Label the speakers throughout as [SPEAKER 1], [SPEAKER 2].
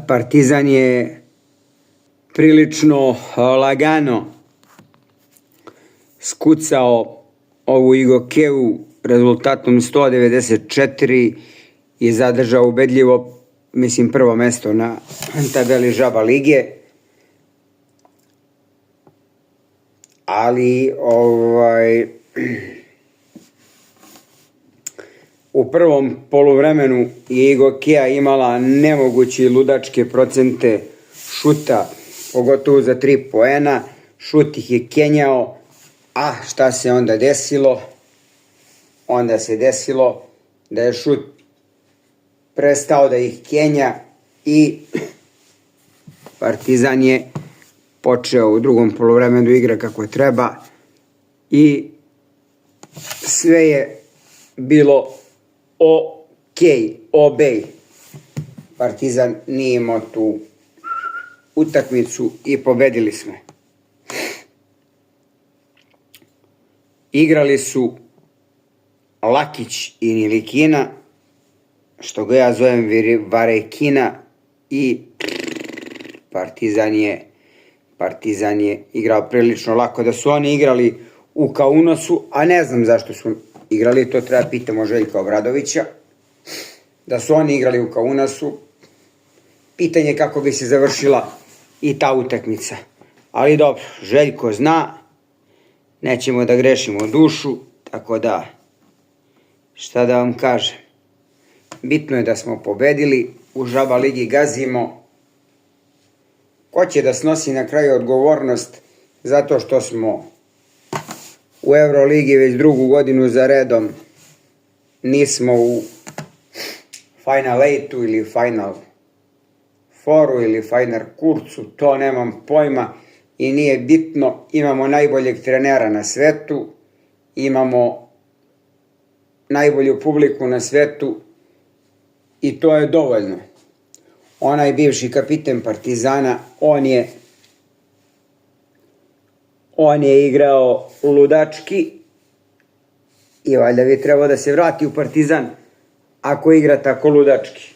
[SPEAKER 1] Partizan je prilično lagano skucao ovu Igokeu rezultatom 194 i zadržao ubedljivo, mislim, prvo mesto na tabeli žaba lige. Ali u prvom poluvremenu je Igokea imala nemoguće ludačke procente šuta, pogotovo za 3 poena. Šut ih je kenjao, a šta se onda desilo? Onda se desilo da je šut prestao da ih kenja i Partizan je počeo u drugom poluvremenu igra kako treba i sve je bilo obej. Partizan nije imao tu utakmicu i pobedili smo. Igrali su Lakić i Nilikina, što ga ja zovem Varekina, i Partizan je igrao prilično lako. Da su oni igrali u Kaunasu, a ne znam zašto su igrali, to treba pitamo Željka Obradovića. Da su oni igrali u Kaunasu, pitanje kako bi se završila i ta utakmica. Ali dobro, Željko zna, nećemo da grešimo dušu, tako da, šta da vam kažem. Bitno je da smo pobedili, u žaba ligi gazimo. Ko će da snosi na kraju odgovornost zato što smo u Euroligi već drugu godinu za redom nismo u Final 8 ili Final 4 ili Final kurcu, to nemam pojma i nije bitno. Imamo najboljeg trenera na svetu, imamo najbolju publiku na svetu i to je dovoljno. Onaj bivši kapiten Partizana, on je igrao ludački i valjda bi trebao da se vrati u Partizan ako igra tako ludački.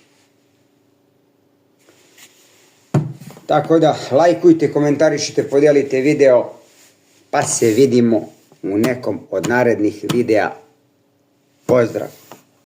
[SPEAKER 1] Tako da, lajkujte, komentarišite, podijelite video, pa se vidimo u nekom od narednih videa. Pozdrav!